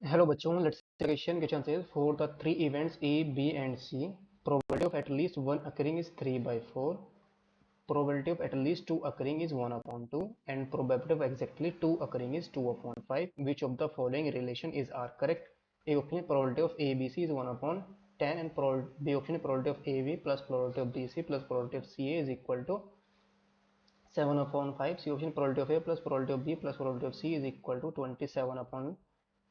Hello बच्चों, let's take a question. Question says for the three events A, B and C, probability of at least one occurring is 3 by 4. Probability of at least two occurring is 1 upon 2, and probability of exactly two occurring is 2 upon 5. Which of the following relation is are correct? A option probability of ABC is 1 upon 10, and B option probability of AB plus probability of BC plus probability of CA is equal to 7 upon 5. C option probability of A plus probability of B plus probability of C is equal to 27 upon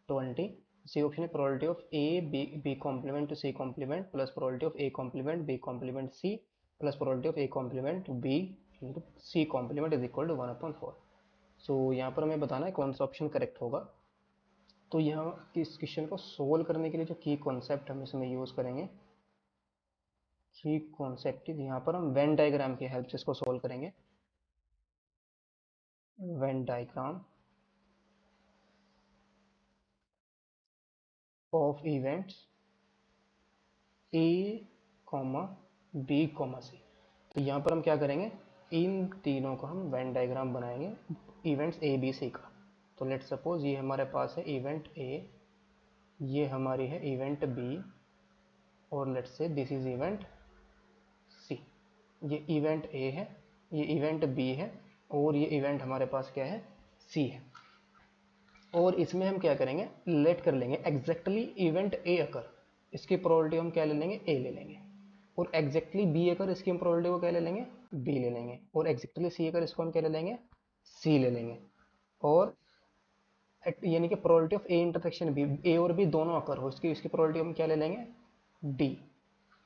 20. C option is probability of A B complement to C complement plus probability of A complement B complement C plus probability of A complement B into C complement is equal to 1 upon 4. सो यहाँ पर हमें बताना है कौन सा option correct होगा. तो यहाँ इस क्वेश्चन को सोल्व करने के लिए जो की कॉन्सेप्ट हम इसमें यूज़ करेंगे, की कॉन्सेप्ट यहाँ पर हम वेन डायग्राम की हेल्प से इसको सोल्व करेंगे. Venn diagram of events A comma B comma C. तो यहाँ पर हम क्या करेंगे, इन तीनों का हम वेन डायग्राम बनाएंगे इवेंट्स ए बी सी का. तो लेट सपोज ये हमारे पास है इवेंट ए, ये हमारी है इवेंट बी, और लेट से दिस इज इवेंट सी. ये इवेंट ए है, ये इवेंट बी है, और ये इवेंट हमारे पास क्या है, सी है. और इसमें हम क्या करेंगे, लेट कर लेंगे एग्जैक्टली इवेंट ए अकर, इसकी प्रोबेबिलिटी हम क्या ले लेंगे, ए ले लेंगे. और एग्जैक्टली बी अगर इसकी हम प्रोबेबिलिटी को क्या ले लेंगे, बी ले लेंगे. और एग्जैक्टली सी अगर इसको हम क्या ले लेंगे, सी ले लेंगे. और यानी कि probability of A intersection B, A और बी दोनों अकर हो, इसकी प्रोबेबिलिटी हम क्या ले लेंगे, डी.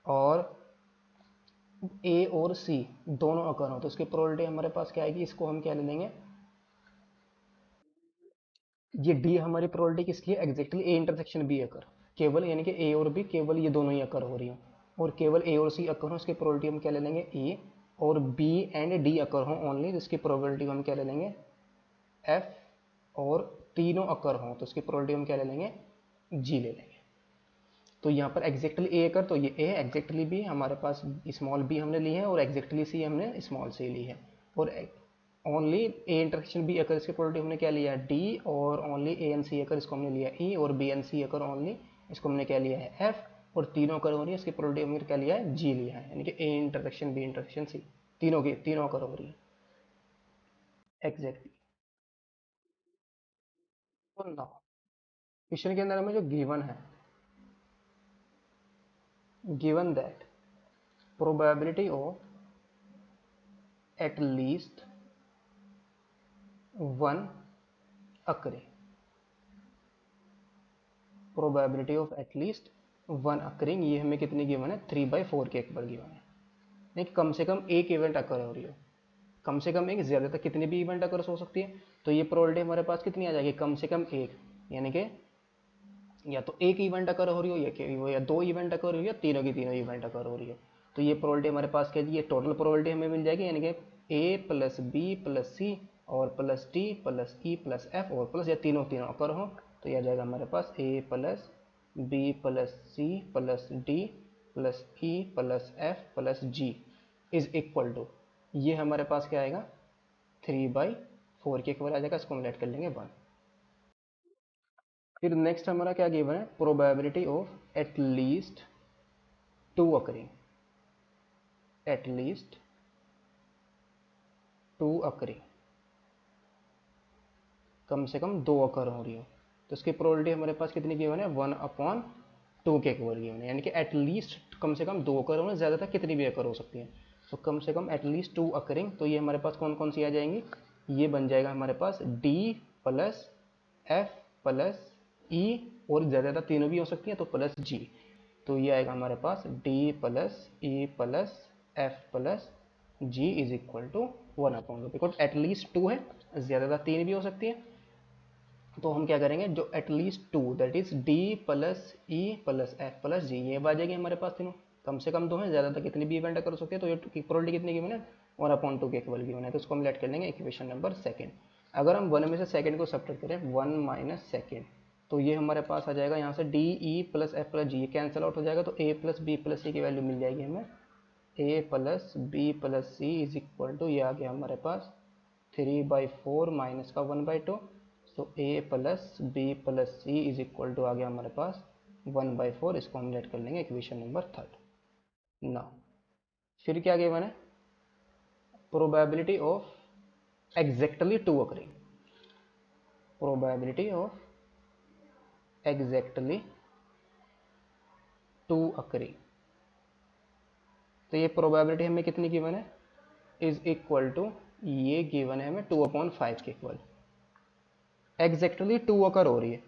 और ए और सी दोनों अकर हो तो इसकी प्रोबेबिलिटी हमारे पास क्या आएगी, इसको हम क्या ले लेंगे, ये डी हमारी प्रोबेबिलिटी किसकी है, exactly A intersection be occur. केवल यानी कि ए और बी केवल ये दोनों ही अकर हो रही हो, और केवल ए और सी अकर हो, इसकी प्रोबेबिलिटी हम क्या ले लेंगे, ई. और बी एंड डी अकर हो ओनली, जिसकी प्रोबेबिलिटी हम क्या ले लेंगे, एफ. और तीनों अकर हो तो इसकी प्रोबेबिलिटी हम क्या ले लेंगे, जी ले लेंगे. तो यहाँ पर एग्जैक्टली ए अकर, तो ये ए, एग्जैक्टली बी हमारे पास स्मॉल बी हमने ली है, और एग्जैक्टली सी हमने स्मॉल सी ली है. और only A intersection be occur, इसकी प्रोबेबिलिटी हमने क्या लिया है, डी. और ओनली ए एन सी अकर, इसको हमने लिया ई. और B and C occur only, इसको हमने क्या लिया है, एफ. और तीनों अकर हो रही है, इसकी प्रोबेबिलिटी हमने क्या लिया है, जी लिया है. यानी कि A intersection B intersection C तीनों अकर हो रही है एग्जैक्टली. तो ना क्वेश्चन के अंदर हमें जो गिवन है, given that probability of at least one occurring, probability of at least one occurring, ये हमें कितनी गिवन है, 3/4 के एक बार गिवन है. नहीं, कम से कम एक इवेंट अकर हो रही हो, कम से कम एक, ज़्यादातर कितनी भी इवेंट अकर हो सकती है. तो ये प्रोबेबिलिटी हमारे पास कितनी आ जाएगी, कम से कम एक. यानी कि या तो एक इवेंट अकर हो रही हो, या दो इवेंट अकर हो रही हो, या तीनों की तीनों इवेंट अकर हो रही हो. तो ये प्रोबेबिलिटी हमारे पास क्या है, ये टोटल प्रोबेबिलिटी हमें मिल जाएगी. यानी कि ए प्लस बी प्लस सी और plus D plus E plus F और प्लस, या तीनों तीनों अकर हो, तो यह आ जाएगा हमारे पास A plus B plus C plus D plus E plus F plus G is equal to, ये हमारे पास क्या आएगा, 3/4 के इक्वल आ जाएगा. इसको हम लेट कर लेंगे 1. फिर नेक्स्ट हमारा क्या गिवन है, probability of at least two occurring, at least two occurring, कम से कम दो अकर हो रही हो. तो इसकी प्रोबेबिलिटी हमारे पास कितनी गिवन है, 1/2 के इक्वल गिवन है. यानी कि एट लीस्ट कम से कम दो अकर होने, ज़्यादातर कितनी भी अकर हो सकती है. तो कम से कम एट लीस्ट टू अकरिंग, तो ये हमारे पास कौन कौन सी आ जाएंगी, ये बन जाएगा हमारे पास डी प्लस एफ प्लस ई, और ज़्यादातर तीनों भी हो सकती हैं तो प्लस जी. तो ये आएगा हमारे पास D plus E plus F plus G is equal to 1/2, because at least two है, ज़्यादातर तीन भी हो सकती है. तो हम क्या करेंगे, जो at least two that is D plus E plus F plus G, ये आ जाएगी हमारे पास तीनों. कम से कम दो है, ज़्यादातर कितनी भी इवेंट कर सकते हैं. तो ये प्रोबेबिलिटी कितनी गिवन है, 1/2 के इक्वल गिवन है. तो इसको हम लेट कर लेंगे इक्वेशन नंबर सेकंड. अगर हम वन में से सेकंड को सब्ट्रैक्ट करें, 1 माइनस सेकेंड, तो ये हमारे पास आ जाएगा यहाँ से D E plus F plus G, cancel out हो जाएगा. तो A plus B plus C की वैल्यू मिल जाएगी हमें, A plus B plus C is equal to, ये आ गया हमारे पास 3/4 माइनस का 1/2. तो a plus B plus C is equal to आ गया हमारे पास 1/4। इसको हम लेट कर लेंगे इक्वेशन नंबर 3। ना फिर क्या गिवन है, probability of exactly two occurring, probability of exactly two occurring. तो ये प्रोबेबिलिटी हमें कितनी गिवन है, इज इक्वल टू, ये गिवन है हमें 2/5 के इक्वल। एग्जैक्टली टू अकर हो रही है,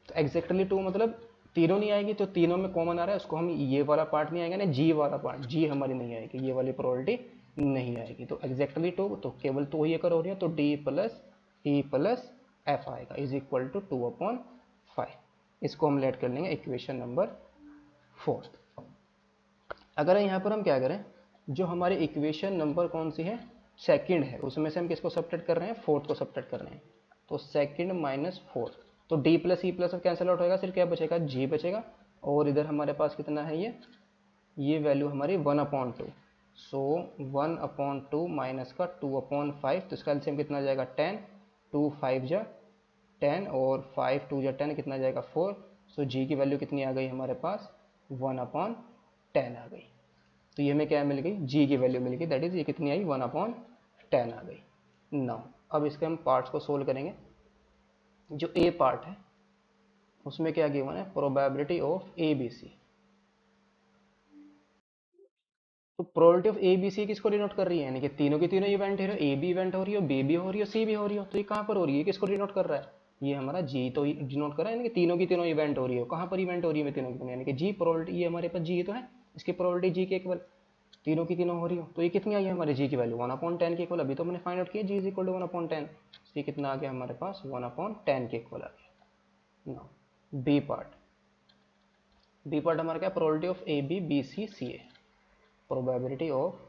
तो एग्जैक्टली टू मतलब तीनों नहीं आएगी, तो तीनों में कॉमन आ रहा है, उसको हम ये वाला पार्ट नहीं आएगा ना, जी वाला पार्ट, जी हमारी नहीं आएगी, ये वाली प्रोबेबिलिटी नहीं आएगी। तो एग्जैक्टली टू तो केवल टू ही अकर हो रही है, तो D plus E plus F आएगा इज इक्वल टू 2/5। इसको हम लेट कर लेंगे इक्वेशन नंबर 4। अगर यहाँ पर हम क्या करें, जो हमारी इक्वेशन नंबर कौन सी है, सेकंड है, उसमें से हम किसको सब्ट्रैक्ट कर रहे हैं, फोर्थ को सब्ट्रैक्ट कर रहे हैं। तो सेकंड माइनस फोर्थ, तो D plus E plus cancel out होएगा, सिर्फ क्या बचेगा, जी बचेगा। और इधर हमारे पास कितना है, ये वैल्यू हमारी 1/2। सो 1/2 माइनस का 2/5, तो इसका एलसीएम कितना जाएगा 10, 2 5 जा 10 और 5 2 जा 10, कितना जाएगा 4। सो जी की वैल्यू कितनी आ गई हमारे पास 1/10 आ गई। तो ये हमें क्या मिल गई, जी की वैल्यू मिल गई, दैट इज ये कितनी आई 1/10 आ गई। नाउ अब इसके हम पार्ट्स को सोल्व करेंगे। जो ए पार्ट है उसमें क्या गिवन है, probability of A B C. तो probability of A B C किसको डिनोट कर रही है, यानी कि तीनों की तीनों इवेंट है, ए भी इवेंट हो रही हो, बी भी हो रही हो, सी भी हो रही हो। तो ये कहाँ पर हो रही है, किसको डिनोट कर रहा है, ये हमारा जी तो डिनोट कर रहा है, यानी कि तीनों की तीनों इवेंट हो रही हो। कहाँ पर इवेंट हो रही है तीनों की तीनों, यानी कि जी प्रोबेबिलिटी, ये हमारे पास जी तो है, इसकी प्रोबेबिलिटी जी के इक्वल, तीनों की तीनों हो रही हो। तो ये कितनी आई है हमारे जी की वैल्यू 1/10 के इक्वल। अभी तो मैंने फाइंड आउट किया जी इज इक्वल टू 1/10, ये कितना आ गया हमारे पास 1/10 के इक्वल आ गया। Now B part, B part हमारा क्या, probability of A B B C C A, probability of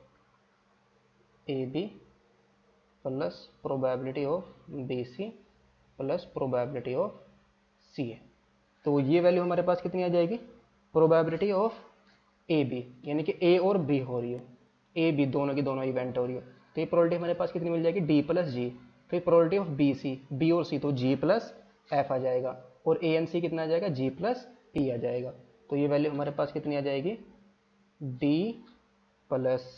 A B plus probability of B C plus probability of C A. तो ये वैल्यू हमारे पास कितनी आ जाएगी, प्रोबेबिलिटी ऑफ ए बी, यानी कि ए और बी हो रही हो, ए बी दोनों की दोनों इवेंट हो रही हो, तो ये प्रोबेबिलिटी हमारे पास कितनी मिल जाएगी, डी प्लस जी। फिर probability of B C, B और सी तो जी प्लस एफ आ जाएगा, और ए एन सी कितना आ जाएगा, जी प्लस ई आ जाएगा। तो ये वैल्यू हमारे पास कितनी आ जाएगी, डी प्लस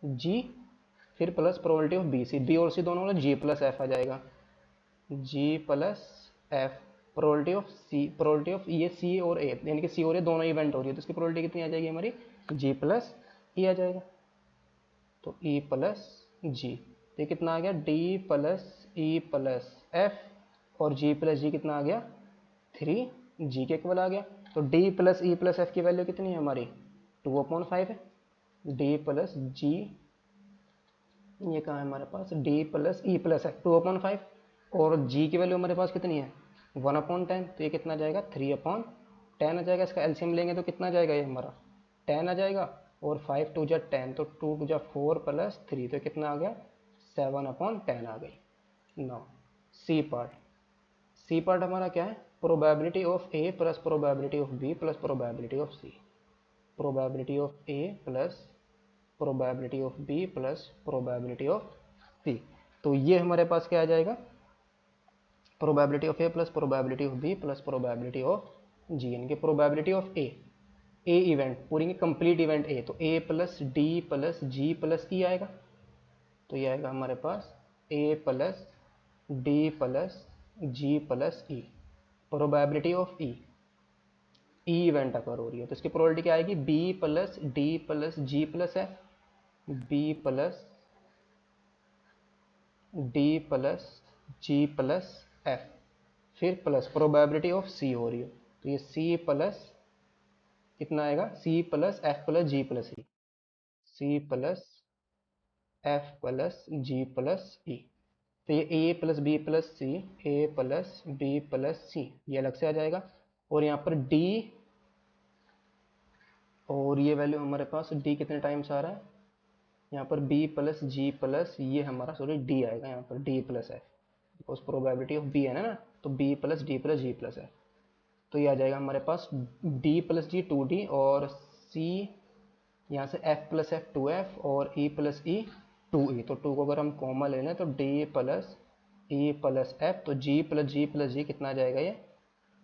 जी, फिर plus probability of B C, B और सी दोनों में जी प्लस एफ आ जाएगा, G plus F. Probability of C, probability of ये सी और ए, यानी कि सी और ए दोनों इवेंट हो रही है, तो इसकी प्रोबेबिलिटी कितनी आ जाएगी हमारी, जी प्लस ई आ जाएगा। तो ई प्लस जी, तो ये कितना आ गया, D plus E plus F, और जी प्लस जी कितना आ गया 3 जी के इक्वल आ गया। तो D plus E plus F की वैल्यू कितनी है हमारी 2/5 है, डी प्लस जी, ये कहाँ है हमारे पास, D plus E plus F 2/5, और जी की वैल्यू हमारे पास कितनी है 1/10, तो ये कितना जाएगा 3/10 आ जाएगा। इसका एलसीएम लेंगे तो कितना जाएगा, ये हमारा 10 आ जाएगा, और 5 2 जा 10, तो 2 जा 4 प्लस 3, तो कितना आ गया 7/10 आ गई। Now C part, C part हमारा क्या है, probability of A plus probability of B plus probability of C, probability of A plus probability of B plus probability of C. तो ये हमारे पास क्या आ जाएगा, probability of A plus probability of B plus probability of G, यानी कि probability of A event पूरी की कंप्लीट इवेंट ए, तो A plus D plus G plus E आएगा। तो ये आएगा हमारे पास A plus D plus G plus E, probability of E, E event occur हो रही है, तो इसकी प्रोबेबिलिटी क्या आएगी, B plus D plus G plus F, B plus D plus G plus F, फिर प्लस प्रोबेबिलिटी ऑफ सी हो रही है, तो ये सी प्लस कितना आएगा, C plus F plus G plus ई, सी plus F plus G plus ई। तो ये ए प्लस बी प्लस सी, ए प्लस बी प्लस सी, ये अलग से आ जाएगा। और यहाँ पर डी, और ये वैल्यू हमारे पास डी कितने टाइम्स आ रहा है, यहाँ पर बी प्लस जी प्लस, ये हमारा सॉरी डी आएगा यहाँ पर D plus F, because probability of B है ना, तो B plus D plus G plus F. तो ये आ जाएगा हमारे पास डी प्लस जी 2D, और सी यहाँ से एफ प्लस एफ 2F, और ई प्लस ई 2E। तो 2 को अगर हम कॉमन ले लें तो D plus E plus F, तो जी प्लस जी प्लस जी कितना आ जाएगा, ये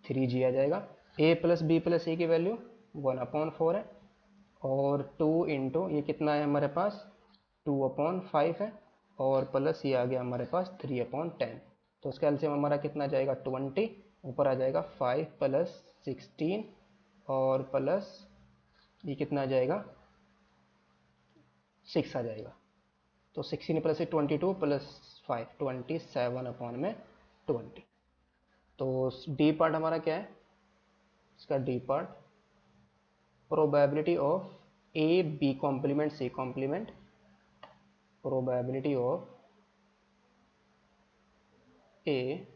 3g आ जाएगा। ए प्लस बी प्लस ए की वैल्यू 1/4 है, और 2 इंटू ये कितना है हमारे पास 2/5 है, और प्लस ये आ गया हमारे पास 3/10। तो उसका एलसीएम हमारा कितना जाएगा 20, ऊपर आ जाएगा 5 प्लस 16, और प्लस ये कितना आ जाएगा 6 आ जाएगा। तो 16 प्लस 22 प्लस 5 27/20। तो डी पार्ट हमारा क्या है, इसका D part probability of A B complement C complement, probability of A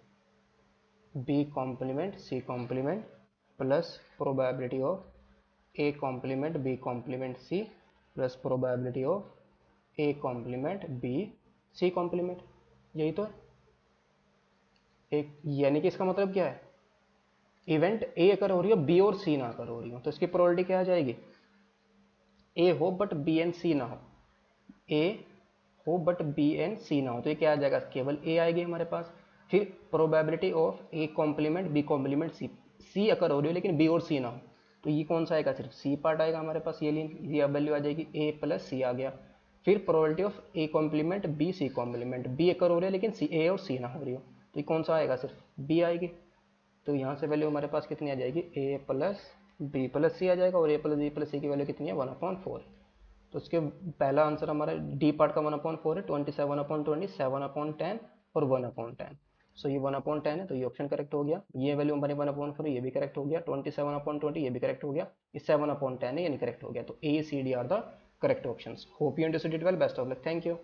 B complement C complement plus probability of A complement B complement C plus probability of A complement B C complement. यही तो है एक, यानी कि इसका मतलब क्या है, इवेंट ए अगर हो रही हो बी और सी ना अगर हो रही हो, तो इसकी प्रोबेबिलिटी क्या आ जाएगी, ए हो बट बी एंड सी ना हो, ए हो बट बी एंड सी ना हो, तो ये क्या आ जाएगा, केवल ए आएगी हमारे पास। फिर probability of A complement B complement C, C अगर हो रही हो लेकिन बी और सी ना हो, तो ये कौन सा आएगा, सिर्फ सी पार्ट आएगा हमारे पास, ये वैल्यू आ जाएगी ए प्लस सी आ गया। फिर probability of A complement B C complement, B अगर हो रही है लेकिन सी ए और सी ना हो रही हो, तो ये कौन सा आएगा, सिर्फ बी आएगी। तो यहाँ से वैल्यू हमारे पास कितनी आ जाएगी, ए प्लस बी प्लस सी आ जाएगा, और ए प्लस बी प्लस सी की वैल्यू कितनी है 1/4। तो उसके पहला आंसर हमारा डी पार्ट का 1/4 है, 27/20, 7/10 और 1/10। सो ये 1/10 है, तो ये ऑप्शन करेक्ट हो गया। ये वैल्यू हमारी 1/4 ये भी करेक्ट हो गया, 27/20 ये भी करेक्ट हो गया, ये 7/10 है ये नहीं करेक्ट हो गया। तो A C D are the correct option. Hope you understood it well, best of luck, thank you.